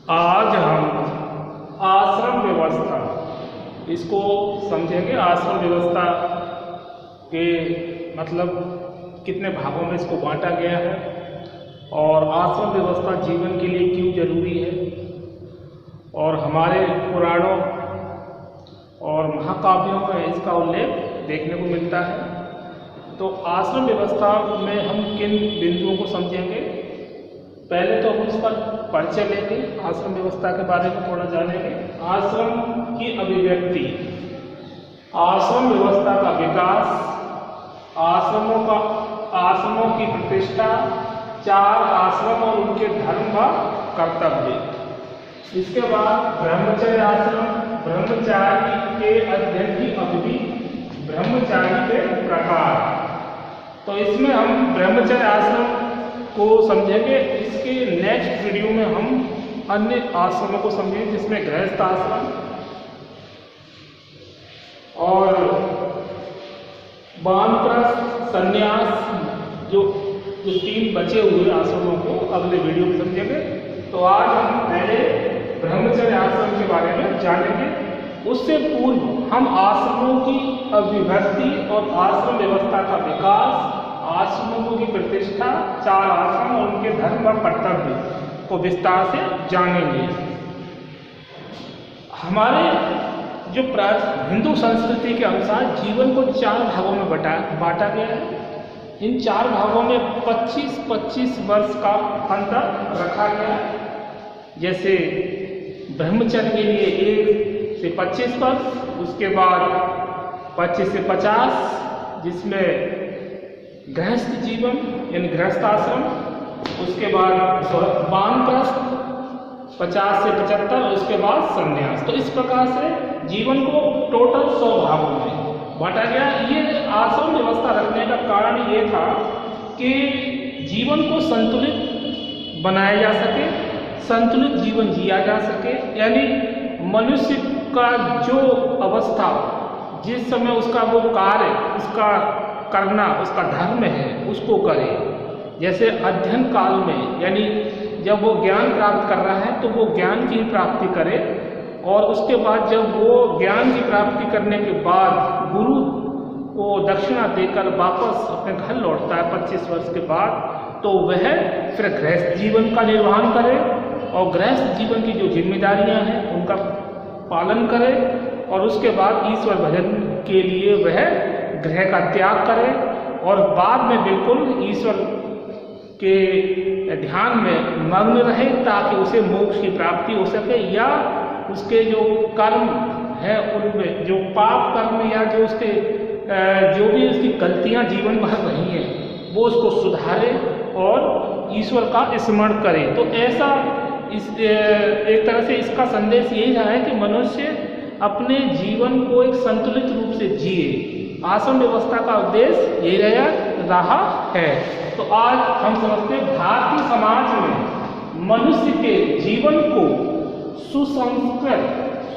आज हम आश्रम व्यवस्था इसको समझेंगे। आश्रम व्यवस्था के मतलब कितने भागों में इसको बांटा गया है और आश्रम व्यवस्था जीवन के लिए क्यों जरूरी है और हमारे पुराणों और महाकाव्यों में इसका उल्लेख देखने को मिलता है। तो आश्रम व्यवस्था में हम किन बिंदुओं को समझेंगे, पहले तो हम इसका परिचय लेंगे, आश्रम व्यवस्था के बारे में थोड़ा जानेंगे। आश्रम की अभिव्यक्ति, आश्रम व्यवस्था का विकास, आश्रमों की प्रतिष्ठा, 4 आश्रम और उनके धर्म व कर्तव्य। इसके बाद ब्रह्मचर्य आश्रम, ब्रह्मचारी के अध्ययन की अवधि, ब्रह्मचारी के प्रकार। तो इसमें हम ब्रह्मचर्य आश्रम को समझेंगे। इसके नेक्स्ट वीडियो में हम अन्य आश्रमों को समझेंगे, जिसमें गृहस्थ आश्रम और वानप्रस्थ, संन्यास, जो 3 बचे हुए आश्रमों को अगले वीडियो में समझेंगे। तो आज हम पहले ब्रह्मचर्य आश्रम के बारे में जानेंगे। उससे पूर्व हम आश्रमों की अभिव्यक्ति और आश्रम व्यवस्था का विकास, आश्रमों की प्रतिष्ठा, 4 आश्रम और उनके धर्म व कर्तव्य को विस्तार से जानेंगे। हमारे जो हिंदू संस्कृति के अनुसार जीवन को 4 भागों में बांटा गया है। इन 4 भागों में 25-25 वर्ष का अंतर रखा गया है। जैसे ब्रह्मचर्य के लिए 1 से 25 वर्ष, उसके बाद 25 से 50, जिसमें गृहस्थ जीवन यानी गृहस्थ आश्रम, उसके बाद वानप्रस्थ 50 से 75 और उसके बाद संन्यास। तो इस प्रकार से जीवन को टोटल 100 भागों में बांटा गया। ये आश्रम व्यवस्था रखने का कारण ये था कि जीवन को संतुलित बनाया जा सके, संतुलित जीवन जिया जा सके, यानी मनुष्य का जो अवस्था, जिस समय उसका वो कार्य, उसका करना, उसका धर्म है, उसको करे। जैसे अध्ययन काल में, यानी जब वो ज्ञान प्राप्त कर रहा है तो वो ज्ञान की प्राप्ति करे, और उसके बाद जब वो ज्ञान की प्राप्ति करने के बाद गुरु को दक्षिणा देकर वापस अपने घर लौटता है 25 वर्ष के बाद, तो वह फिर गृहस्थ जीवन का निर्वहन करे और गृहस्थ जीवन की जो जिम्मेदारियां हैं उनका पालन करे, और उसके बाद ईश्वर भजन के लिए वह गृह का त्याग करे और बाद में बिल्कुल ईश्वर के ध्यान में मग्न रहे, ताकि उसे मोक्ष की प्राप्ति हो सके, या उसके जो कर्म हैं उनमें जो पाप कर्म या जो उसके जो भी उसकी गलतियां जीवन भर रही हैं वो उसको सुधारे और ईश्वर का स्मरण करे। तो ऐसा एक तरह से इसका संदेश यही रहा है कि मनुष्य अपने जीवन को एक संतुलित रूप से जिए। आश्रम व्यवस्था का उद्देश्य यही रहा है। तो आज हम समझते हैं भारतीय समाज में मनुष्य के जीवन को सुसंस्कृत,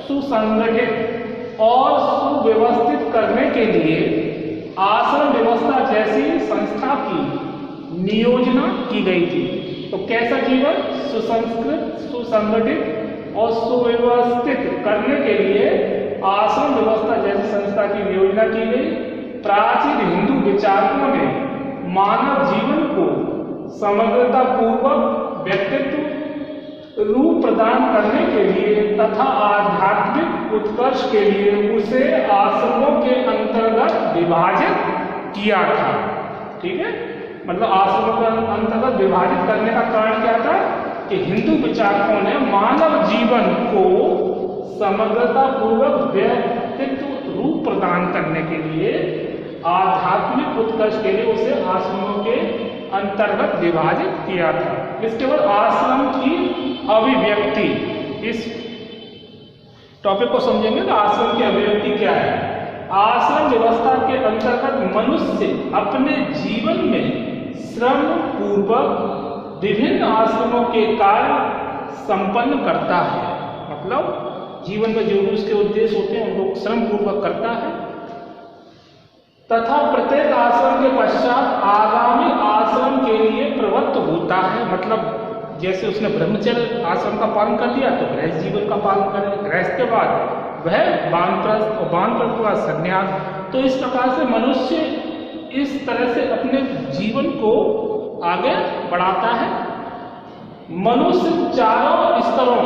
सुसंगठित और सुव्यवस्थित करने के लिए आश्रम व्यवस्था जैसी संस्था की नियोजना की गई थी। तो कैसा जीवन सुसंस्कृत, सुसंगठित और सुव्यवस्थित करने के लिए आश्रम व्यवस्था जैसी संस्था की नियोजना की गई। प्राचीन हिंदू विचारकों ने मानव जीवन को समग्रता पूर्वक व्यक्तित्व रूप प्रदान करने के लिए तथा आध्यात्मिक उत्कर्ष के लिए उसे आश्रमों के अंतर्गत विभाजित किया था। ठीक है, मतलब आश्रमों के अंतर्गत विभाजित करने का कारण क्या था कि हिंदू विचारकों ने मानव जीवन को समग्रता पूर्वक व्यक्तित्व रूप प्रदान करने के लिए, आध्यात्मिक उत्कर्ष के लिए उसे आश्रमों के अंतर्गत विभाजित किया था। इसके बाद आश्रम की अभिव्यक्ति, इस टॉपिक को समझेंगे तो आश्रम की अभिव्यक्ति क्या है। आश्रम व्यवस्था के अंतर्गत मनुष्य अपने जीवन में श्रम पूर्वक विभिन्न आश्रमों के कार्य संपन्न करता है। मतलब जीवन में जो भी उसके उद्देश्य होते हैं उनको श्रम पूर्वक करता है, तथा प्रत्येक आश्रम के पश्चात आगामी आश्रम के लिए प्रवृत्त होता है। मतलब जैसे उसने ब्रह्मचर्य आश्रम का पालन कर लिया तो गृहस्थ जीवन का पालन करे, गृहस्थ के बाद वह वानप्रस्थ और वानप्रस्थ के बाद संन्यास। तो इस प्रकार से मनुष्य इस तरह से अपने जीवन को आगे बढ़ाता है। मनुष्य चारों स्तरों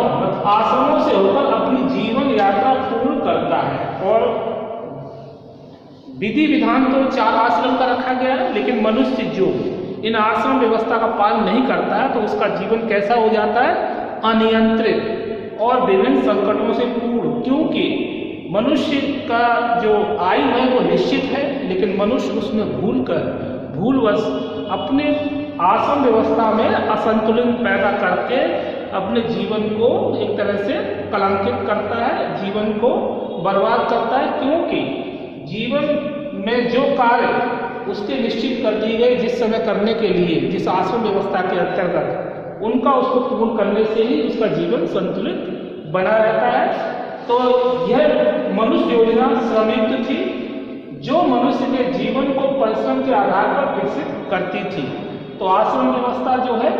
आश्रमों से होकर अपनी जीवन यात्रा पूर्ण करता है। और विधि विधान तो 4 आश्रम का रखा गया है, लेकिन मनुष्य जो इन आश्रम व्यवस्था का पालन नहीं करता है तो उसका जीवन कैसा हो जाता है? अनियंत्रित और विभिन्न संकटों से पूर्ण। क्योंकि मनुष्य का जो आयु है वो निश्चित है, लेकिन मनुष्य उसमें भूलवश अपने आश्रम व्यवस्था में असंतुलन पैदा करके अपने जीवन को एक तरह से कलंकित करता है, जीवन को बर्बाद करता है। क्योंकि जीवन में जो कार्य उसके निश्चित कर दिए गए जिस समय करने के लिए, जिस आश्रम व्यवस्था के अंतर्गत, उनका उसको पूर्ण करने से ही उसका जीवन संतुलित बना रहता है। तो यह मनुष्य योजना श्रमयुक्त थी, जो मनुष्य के जीवन को परिश्रम के आधार पर विकसित करती थी। तो आश्रम व्यवस्था जो है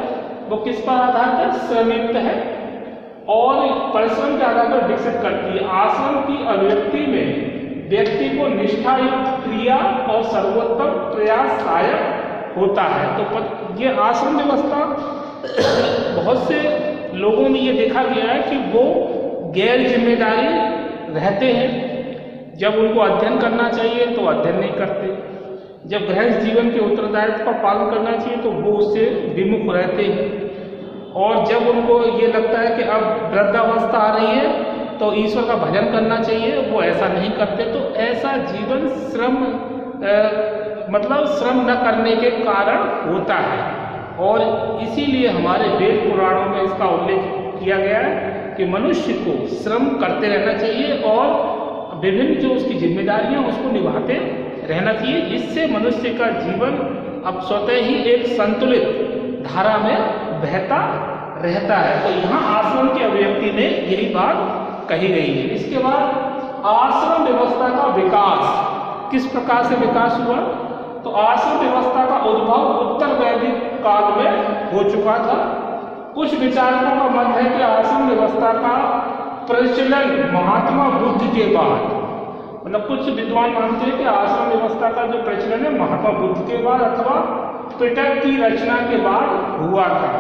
वो किस पर आधारित है? श्रमयुक्त है और परिश्रम के आधार पर विकसित करती है। आश्रम की अभिव्यक्ति में व्यक्ति को निष्ठायुक्त क्रिया और सर्वोत्तम प्रयास सहायक होता है। तो ये आश्रम व्यवस्था बहुत से लोगों में ये देखा गया है कि वो गैर जिम्मेदारी रहते हैं। जब उनको अध्ययन करना चाहिए तो अध्ययन नहीं करते, जब गृहस्थ जीवन के उत्तरदायित्व का पालन करना चाहिए तो वो उससे विमुख रहते हैं। और जब उनको ये लगता है कि अब वृद्धावस्था आ रही है तो ईश्वर का भजन करना चाहिए, वो ऐसा नहीं करते। तो ऐसा जीवन श्रम न करने के कारण होता है। और इसीलिए हमारे वेद पुराणों में इसका उल्लेख किया गया है कि मनुष्य को श्रम करते रहना चाहिए और विभिन्न जो उसकी जिम्मेदारियां उसको निभाते रहना चाहिए। इससे मनुष्य का जीवन अब स्वतः ही एक संतुलित धारा में बहता रहता है। तो यहाँ आश्रम की अभिव्यक्ति में यही बात कही गई है। इसके बाद आश्रम व्यवस्था का विकास किस प्रकार से विकास हुआ? तो आश्रम व्यवस्था का उद्भव उत्तर वैदिक काल में हो चुका था। कुछ विचारकों का मत है कि आश्रम व्यवस्था का प्रचलन महात्मा बुद्ध के बाद, मतलब कुछ विद्वान मानते हैं कि आश्रम व्यवस्था का जो प्रचलन है महात्मा बुद्ध के बाद अथवा पिटक की रचना के बाद हुआ था।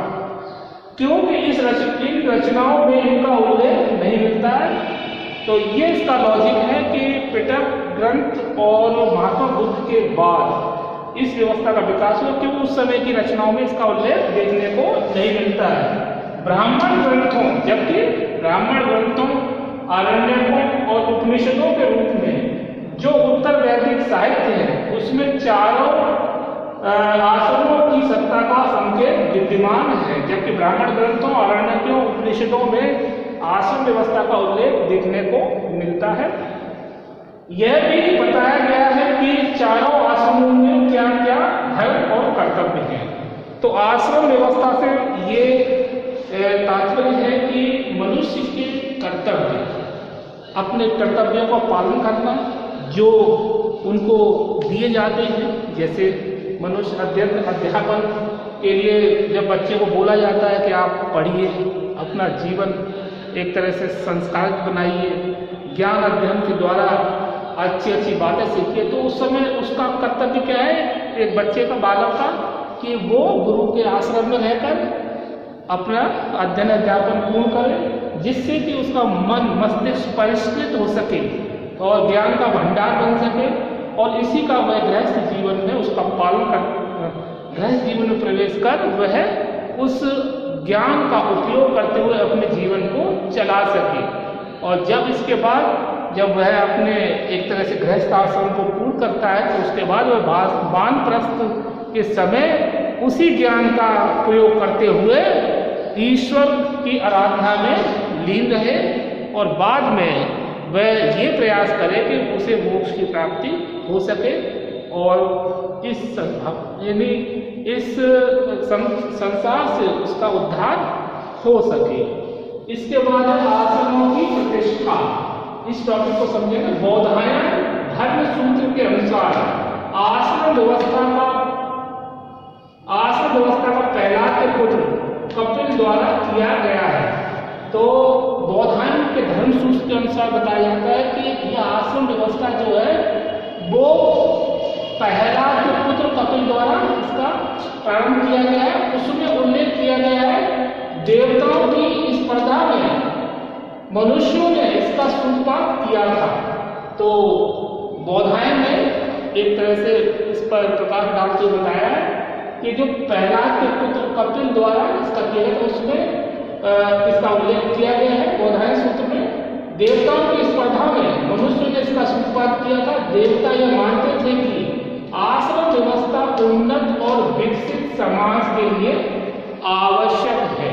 क्योंकि इन रचनाओं में इनका उल्लेख नहीं मिलता है। तो ये इसका लॉजिक है कि पिटक ग्रंथ और महात्मा बुद्ध के बाद इस व्यवस्था का विकास हुआ, क्योंकि उस समय की रचनाओं में इसका उल्लेख देखने को नहीं मिलता है। ब्राह्मण ग्रंथों, जबकि ब्राह्मण ग्रंथों, आरण्यकों और उपनिषदों के रूप में जो उत्तर वैदिक साहित्य है उसमें चारों आश्रमों की सत्ता का संकेत विद्यमान है, जबकि ब्राह्मण ग्रंथों, आरण्यकों, उपनिषदों में आश्रम व्यवस्था का उल्लेख देखने को मिलता है। यह भी बताया गया है कि चारों आश्रमों में क्या क्या धर्म और कर्तव्य हैं। तो आश्रम व्यवस्था से ये तात्पर्य है कि मनुष्य के कर्तव्य, अपने कर्तव्यों का पालन करना जो उनको दिए जाते हैं। जैसे मनुष्य अध्यापन के लिए जब बच्चे को बोला जाता है कि आप पढ़िए, अपना जीवन एक तरह से संस्कारित बनाइए, ज्ञान अध्ययन के द्वारा अच्छी अच्छी बातें सीखिए, तो उस समय उसका कर्तव्य क्या है एक बच्चे का, बालक का, कि वो गुरु के आश्रम में रहकर अपना अध्ययन अध्यापन पूर्ण करे, जिससे कि उसका मन मस्तिष्क परिष्कृत हो सके और ज्ञान का भंडार बन सके। और इसी का वह गृहस्थ जीवन में उसका पालन कर, गृहस्थ जीवन में प्रवेश कर वह उस ज्ञान का उपयोग करते हुए अपने जीवन को चला सके। और जब इसके बाद जब वह अपने एक तरह से गृहस्थ आश्रम को पूर्ण करता है तो उसके बाद वह वानप्रस्थ के समय उसी ज्ञान का प्रयोग करते हुए ईश्वर की आराधना में लीन रहे और बाद में वह ये प्रयास करे कि उसे मोक्ष की प्राप्ति हो सके और इस संसार से उसका उद्धार हो सके। इसके बाद आश्रमों की प्रतिष्ठा, इस टॉपिक को समझेंगे। बौधायन धर्म सूत्र के अनुसार आश्रम व्यवस्था का पहला पुत्र कपिल द्वारा तो बौद्धायन के धर्म सूत्र के अनुसार बताया जाता है कि यह आश्रम व्यवस्था जो है वो प्रहलाद के पुत्र कपिल द्वारा इसका प्रारंभ किया गया है। उसमें उल्लेख किया गया है देवताओं की स्पर्धा में मनुष्यों ने इसका सूत्रपात किया था। तो बौद्धायन ने एक तरह से इस पर प्रकाश डालते हुए बताया है कि जो प्रहलाद के पुत्र कपिल द्वारा इसका किया गया, उसमें इसका उल्लेख किया गया है बौद्धायन सूत्र में। देवताओं की स्पर्धा में मनुष्य ने इसका सूत्रपात किया था। देवता यह मानते थे कि आश्रम व्यवस्था उन्नत और विकसित समाज के लिए आवश्यक है।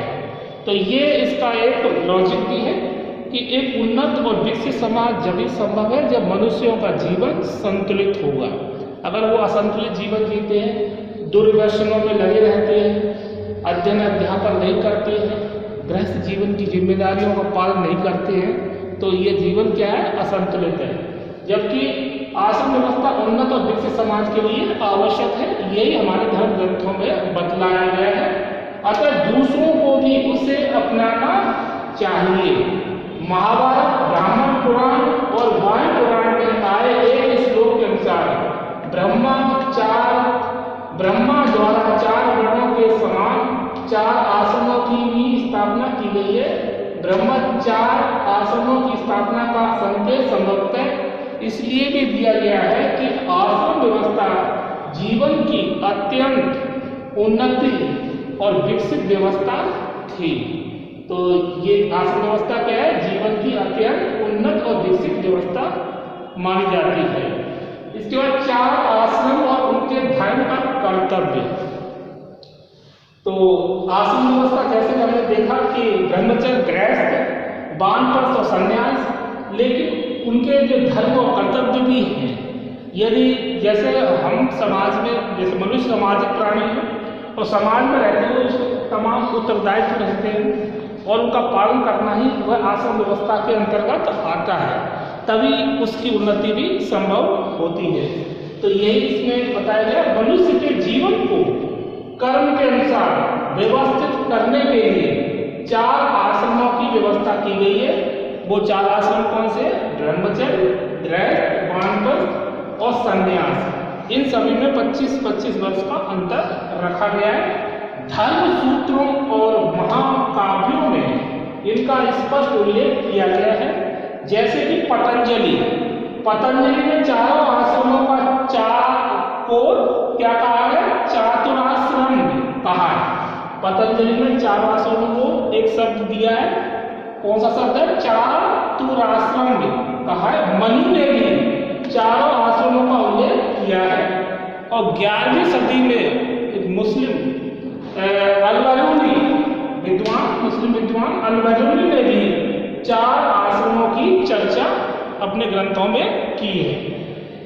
तो ये इसका एक लॉजिक भी है कि एक उन्नत और विकसित समाज जब ही संभव है जब मनुष्यों का जीवन संतुलित होगा। अगर वो असंतुलित जीवन जीते हैं, दुर्व्यसनों में लगे रहते हैं, अध्ययन अध्यापन नहीं करते हैं, गृहस्थ जीवन की जिम्मेदारियों का पालन नहीं करते हैं, तो ये जीवन क्या है, असंतुलित है। जबकि आश्रम व्यवस्था उन्नत और विकसित समाज के लिए आवश्यक है, यही हमारे धर्म ग्रंथों में बतलाया गया है। अतः दूसरों को भी उसे अपनाना चाहिए। महाभारत, ब्राह्मण पुराण और वायु पुराण में आए एक श्लोक के अनुसार ब्रह्मा द्वारा 4 वर्णों के समान 4 आश्रमों की भी स्थापना की गई है। ब्रह्म 4 आश्रमों की स्थापना का संकेत संभवतः इसलिए भी दिया गया है कि आश्रम व्यवस्था जीवन की अत्यंत उन्नति और विकसित व्यवस्था थी। तो ये आश्रम व्यवस्था क्या है, जीवन की अत्यंत उन्नत और विकसित व्यवस्था मानी जाती है। इसके बाद 4 आश्रम और उनके धर्म का कर्तव्य। तो आश्रम व्यवस्था जैसे हमने देखा कि ब्रह्मचर्य, गृहस्थ, वानप्रस्थ और संन्यास, लेकिन उनके जो धर्म और कर्तव्य भी हैं। यदि जैसे हम समाज में, जैसे मनुष्य सामाजिक प्राणी है और समाज में रहते हुए उसके तमाम उत्तरदायित्व रहते हैं और उनका पालन करना ही वह आश्रम व्यवस्था के अंतर्गत आता है, तभी उसकी उन्नति भी संभव होती है। तो यही इसमें बताया गया, मनुष्य के जीवन को कर्म के अनुसार व्यवस्थित करने के लिए 4 आश्रमों की व्यवस्था की गई है। वो 4 आश्रम कौन से? ब्रह्मचर्य, गृहस्थ, वानप्रस्थ और संन्यास। इन सभी में 25-25 वर्ष का अंतर रखा गया है। धर्म सूत्रों और महाकाव्यों में इनका स्पष्ट उल्लेख किया गया है। जैसे कि पतंजलि ने 4 आश्रमों का क्या कहा है? चातुराश्रम कहा है। पतंजलि ने 4 आश्रमों को एक शब्द दिया है। कौन सा शब्द है? चातुराश्रम कहा है। मनु ने भी 4 आश्रमों का उल्लेख किया है। और 11वीं सदी में एक मुस्लिम मुस्लिम विद्वान अल-बरूनी ने भी 4 आश्रमों की चर्चा अपने ग्रंथों में की है।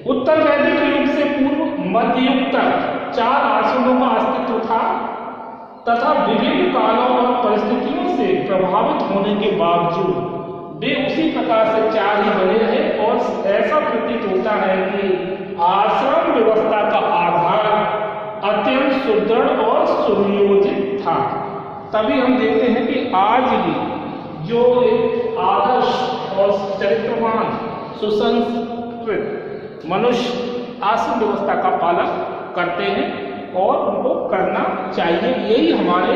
उत्तर वैदिक युग से पूर्व मध्य युग तक 4 आश्रमों का अस्तित्व था तथा विभिन्न कालों और परिस्थितियों से प्रभावित होने के बावजूद वे उसी प्रकार से 4 ही बने रहे। और ऐसा प्रतीत होता है कि आश्रम व्यवस्था का आधार अत्यंत सुदृढ़ और सुनियोजित था। तभी हम देखते हैं कि आज भी जो एक आदर्श और चरित्रवान सुसंस्कृत मनुष्य आश्रम व्यवस्था का पालन करते हैं और उनको करना चाहिए। यही हमारे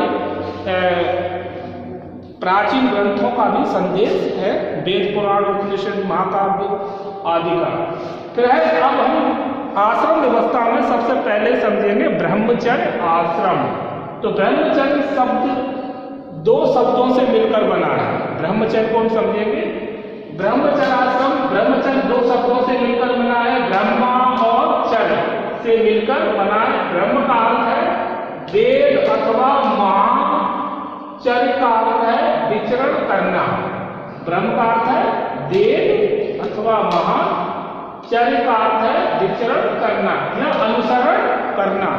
प्राचीन ग्रंथों का भी संदेश है, वेद, पुराण, उपनिषद, महाकाव्य आदि का। फिर है, अब हम आश्रम व्यवस्था में सबसे पहले समझेंगे ब्रह्मचर्य आश्रम। तो ब्रह्मचर्य शब्द 2 शब्दों से मिलकर बना है। ब्रह्मचर्य को हम समझेंगे। ब्रह्मचर्य आश्रम, ब्रह्मचर्य 2 शब्दों से मिलकर बना है, ब्रह्मा और चर्य से मिलकर बना है। ब्रह्म का अर्थ है वेद अथवा महा, चर्य का अर्थ है विचरण करना। ब्रह्म का अर्थ है वेद अथवा महा, चर्य का अर्थ है विचरण करना या अनुसरण करना।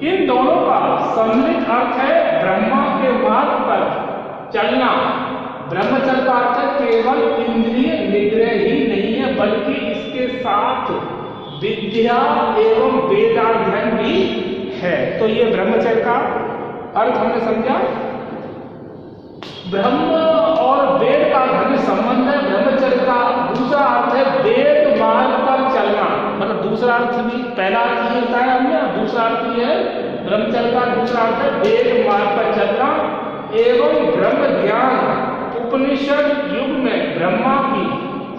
इन दोनों का सम्मिलित अर्थ है ब्रह्मा के मार्ग पर चलना। ब्रह्मचर्य का अर्थ है केवल इंद्रिय निग्रह ही नहीं है, बल्कि इसके साथ विद्या एवं वेदाध्ययन भी है। तो ये ब्रह्मचर्य का अर्थ हमने समझा। ब्रह्म और वेद का घनिष्ठ संबंध है। ब्रह्मचर्य का दूसरा अर्थ है वेद मार्ग पर चलना। मतलब दूसरा अर्थ भी, पहला अर्थ ये बताया हमने, दूसरा अर्थ ये है ब्रह्मचर्य का दूसरा अर्थ है वेद मार्ग पर चलना एवं ब्रह्म ज्ञान। उपनिषद युग में ब्रह्मा की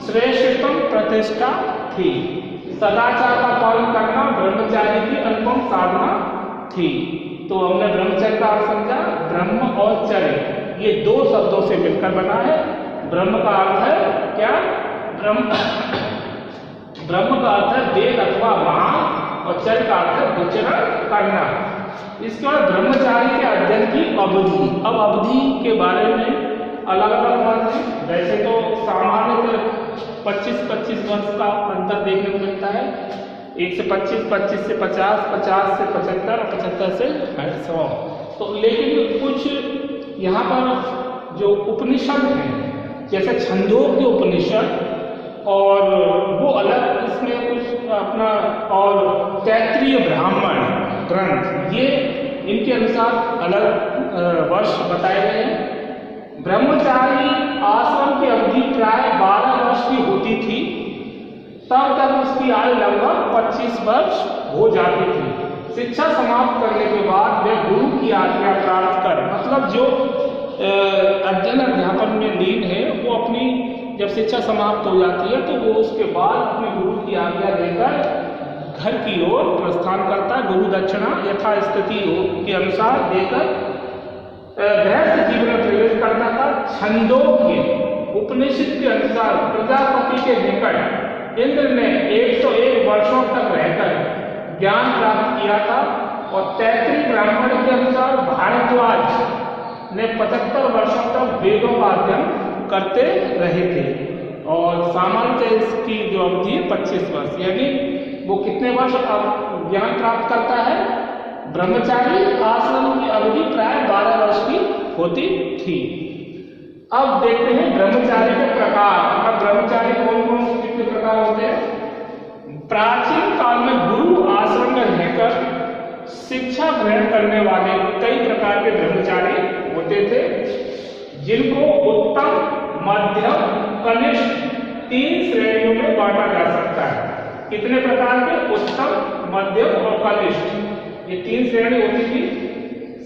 श्रेष्ठतम प्रतिष्ठा थी। सदाचार का पालन करना ब्रह्मचारी की अनुपम साधना थी। तो हमने ब्रह्मचर्य का अर्थ समझा। ब्रह्म और चर्य ये दो शब्दों से मिलकर बना है। ब्रह्म का अर्थ है क्या? ब्रह्म का अर्थ है वेद अथवा महान, और चर्य का अर्थ है विचरण करना। इसके बाद ब्रह्मचारी के अध्ययन की अवधि। अब अवधि के बारे में अलग अलग मत है। वैसे तो सामान्य 25-25 वर्ष का अंतर देखने को मिलता है। 1 से 25, 25 से 50, 50 से 75 और 75 से 100। तो लेकिन कुछ यहाँ पर जो उपनिषद हैं, जैसे छंदोग्य उपनिषद और वो अलग, इसमें कुछ अपना, और तैत्रीय ब्राह्मण ग्रंथ, ये इनके अनुसार अलग वर्ष बताए गए हैं। ब्रह्मचारी आश्रम की अवधि प्राय 12 वर्ष की होती थी। तब तक उसकी आयु लगभग 25 वर्ष हो जाती थी। शिक्षा समाप्त करने के बाद वे गुरु की आज्ञा प्राप्त कर, मतलब जो अध्ययन अध्यापन में लीन है, वो अपनी जब शिक्षा समाप्त हो जाती है तो वो उसके बाद अपने गुरु की आज्ञा देकर घर की ओर प्रस्थान करता है। गुरु दक्षिणा यथास्थिति के अनुसार देकर गृहस्थ जीवन में प्रवेश करता था। छंदोग्य उपनिषद के अनुसार प्रजापति के निकट इंद्र ने 101 वर्षों तक रहकर ज्ञान प्राप्त किया था, और तैत्रीय ब्राह्मण के अनुसार भारद्वाज ने 75 वर्षों तक वेदों का अध्ययन करते रहे थे। और सामान्य इसकी जो अवधि है 25 वर्ष, यानी वो कितने वर्ष ज्ञान प्राप्त करता है? ब्रह्मचारी आश्रम की अवधि प्राय 12 वर्ष की होती थी। अब देखते हैं ब्रह्मचारी के प्रकार। अब ब्रह्मचारी कौन कौन से कितने प्रकार होते हैं? प्राचीन काल में गुरु आश्रम में रहकर शिक्षा ग्रहण करने वाले कई प्रकार के ब्रह्मचारी होते थे, जिनको उत्तम, मध्यम, कनिष्ठ 3 श्रेणियों में बांटा जा सकता है। कितने प्रकार के? उत्तम, मध्यम और कनिष्ठ, ये 3 श्रेणी होती थी।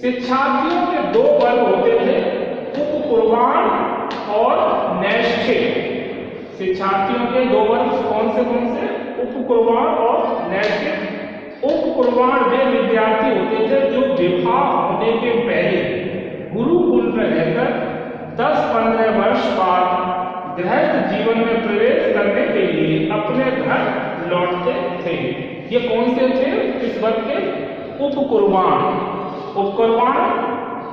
शिक्षार्थियों के 2 वर्ग होते थे, उपकुर्बान और नैष्ठिक। शिक्षार्थियों के 2 वर्ग कौन से? उपकुर्बान और नैष्ठिक। उपकुर्बान वे विद्यार्थी होते थे जो विवाह होने के पहले गुरुकुल में रहकर 10-15 वर्ष बाद गृहस्थ जीवन में प्रवेश करने के लिए अपने घर लौटते थे। ये कौन से थे इस वर्ग के? उपकुर्बान। उपकुर्बान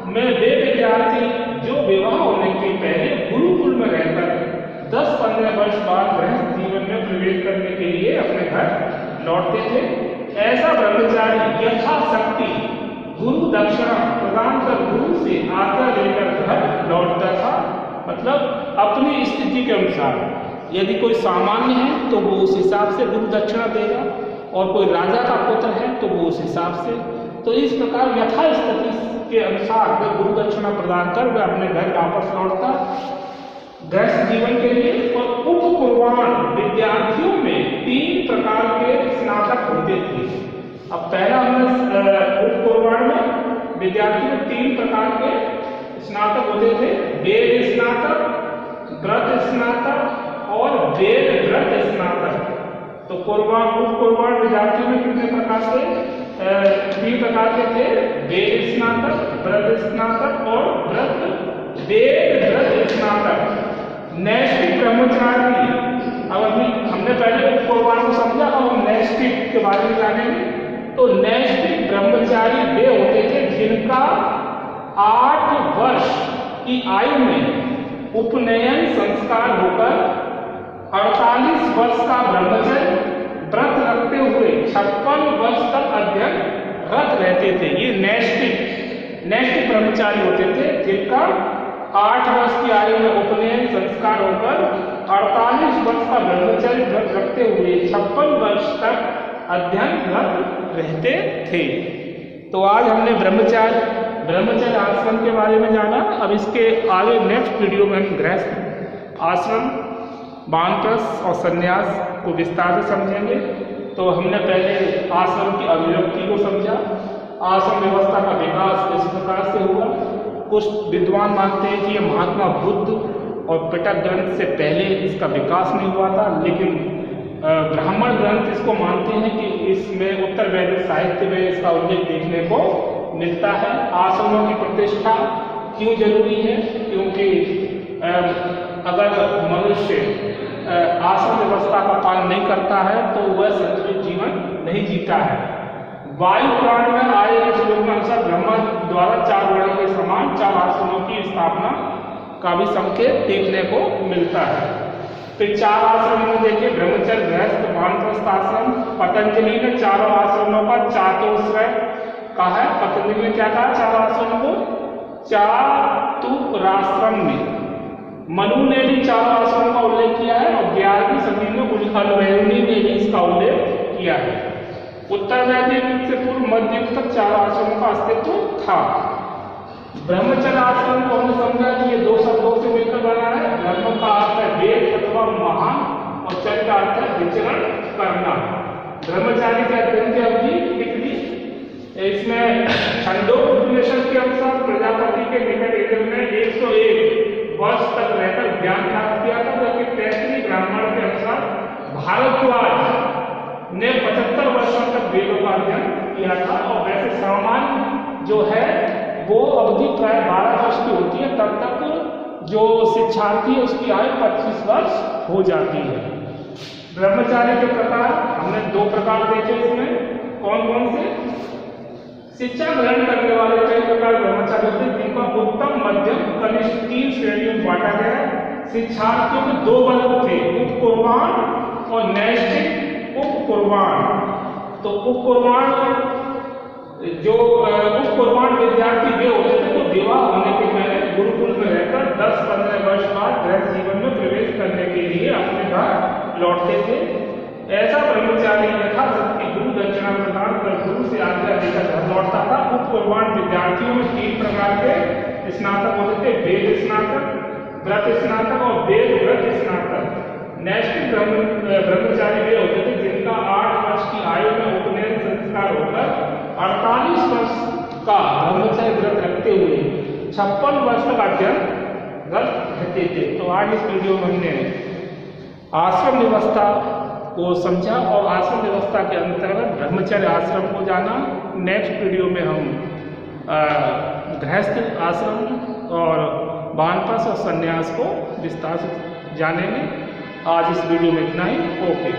में वे विद्यार्थी जो विवाह होने के पहले गुरुकुल में रहकर 10-15 वर्ष बाद गृहस्थ जीवन में प्रवेश करने के लिए अपने घर लौटते थे। ऐसा ब्रह्मचारी यथाशक्ति गुरु दक्षिणा प्रदान कर गुरु से आज्ञा लेकर घर लौटता था। मतलब अपनी स्थिति के अनुसार, यदि कोई सामान्य है तो वो उस हिसाब से गुरु दक्षिणा देगा, और कोई राजा का पुत्र है तो वो उस हिसाब से। तो इस प्रकार यथास्थिति के अनुसार वे गुरु दक्षिणा प्रदान कर वे अपने घर वापस लौटता गृहस्थ जीवन के लिए। और उपकुर्बान विद्यार्थियों में 3 प्रकार के स्नातक होते थे। अब पहला हमने उपकुर्बान में विद्यार्थी में 3 प्रकार के स्नातक होते थे, वेद स्नातक, व्रत स्नातक और वेद व्रत स्नातक। तो उपकुर्बान विद्यार्थियों में कितने प्रकार के? 3 प्रकार के थे, वेद स्नातक, व्रत स्नातक और वेद व्रत स्नातक। नैष्ठिक ब्रह्मचारी, अब हमने पहले उपकुर्बान को समझा, अब हम नैष्ठिक के बारे में जानेंगे। तो नैष्ठिक ब्रह्मचारी वे होते थे जिनका 8 वर्ष की आयु में उपनयन संस्कार होकर 48 वर्ष का ब्रह्मचर्य व्रत रखते हुए 56 वर्ष तक अध्ययन रत रहते थे। ये नैष्ठिक ब्रह्मचारी होते थे जिनका 8 वर्ष की आयु में उपनयन संस्कार होकर 48 वर्ष का ब्रह्मचर्य व्रत रखते हुए 56 वर्ष तक अध्ययन रत रहते थे। तो आज हमने ब्रह्मचार्य ब्रह्मचर्य आश्रम के बारे में जाना। अब इसके आगे नेक्स्ट वीडियो में हम गृहस्थ आश्रम, वानप्रस्थ और संन्यास को विस्तार से समझेंगे। तो हमने पहले आश्रम की अभिव्यक्ति को समझा, आश्रम व्यवस्था का विकास इस प्रकार से हुआ। कुछ विद्वान मानते हैं कि ये महात्मा बुद्ध और पिटक ग्रंथ से पहले इसका विकास नहीं हुआ था, लेकिन ब्राह्मण ग्रंथ इसको मानते हैं कि इसमें उत्तर वैदिक साहित्य में इसका उल्लेख देखने को मिलता है। आश्रमों की प्रतिष्ठा क्यों जरूरी है? क्योंकि अगर मनुष्य आश्रम व्यवस्था का पालन नहीं करता है तो वह संतुलित जीवन नहीं जीता है। वायु पुराण में आए इस श्लोक के अनुसार ब्रह्मा द्वारा 4 वर्ण के समान 4 आश्रमों की स्थापना का भी संकेत देखने को मिलता है। फिर 4 आश्रम में देखिए, ब्रह्मचर्य, गृहस्थ, वानप्रस्थ आश्रम। पतंजलि ने 4 आश्रमों का चातुश्रय कहा है। पतंजलि ने क्या कहा 4 आश्रमों को? चातुराश्रम में। मनु ने भी 4 आश्रमों का उल्लेख किया है और 11वीं सदी में अलवैरुणी ने भी इसका उल्लेख किया है। उत्तर वैदिक युग से पूर्व मध्य युग तक 4 आश्रमों का अस्तित्व था। ब्रह्मचर्य आश्रम को हमने समझा कि ये 2 शब्दों से मिलकर बना है। ब्रह्म का अर्थ है वेद अथवा महान और चर्य का अर्थ है विचरण करना। ब्रह्मचारी के अध्ययन की अवधि कितनी? इसमें छंदोपनिषद के अनुसार प्रजापति के निकट इंद्र ने 101 वर्ष तक रहकर ज्ञान प्राप्त किया था, जबकि तैतरीय ब्राह्मण के अनुसार भारद्वाज ने 75 वर्षों तक वेदों का अध्ययन किया था। और वैसे सामान्य जो है वो अवधि प्राय 12 वर्ष की होती है, तब तक जो शिक्षार्थी है उसकी आयु 25 वर्ष हो जाती है। ब्रह्मचारी के प्रकार हमने 2 प्रकार देखे इसमें, कौन कौन से? शिक्षा ग्रहण करने वाले कई प्रकार ब्रह्मचारी होते हैं, जिनका उत्तम, मध्यम, कनिष्ठ 3 श्रेणियों में बांटा गया। शिक्षार्थियों के 2 वर्ग थे, उपकुर्बान और नैष्ठिक उपकुर्बान। तो उपकुर्बान जो उपकुर्बान विद्यार्थी वे होते थे तो विवाह होने के पहले गुरुकुल में रहकर 10-15 वर्ष बाद गृह जीवन में प्रवेश करने के लिए अपने घर लौटते थे। ऐसा ब्रह्मचारी यथाशक्ति गुरु दक्षिणा प्रदान कर गुरु से आज्ञा लेकर घर लौटता था। उपकुर्बान विद्यार्थियों में 3 प्रकार के स्नातक होते थे, वेद स्नातक, व्रत स्नातक और वेद व्रत स्नातक। नैष्ठिक ब्रह्मचारी वे होते थे जिनका 8 वर्ष की आयु में उपनयन संस्कार होकर 48 वर्ष का ब्रह्मचर्य व्रत रखते हुए 56 वर्ष तक अध्ययन रहते थे। तो आज इस वीडियो में हमने आश्रम व्यवस्था को समझा और आश्रम व्यवस्था के अंतर्गत ब्रह्मचर्य आश्रम को जाना। नेक्स्ट वीडियो में हम गृहस्थ आश्रम और वानप्रस्थ और संन्यास को विस्तार से जानेंगे। आज इस वीडियो में इतना ही। ओके।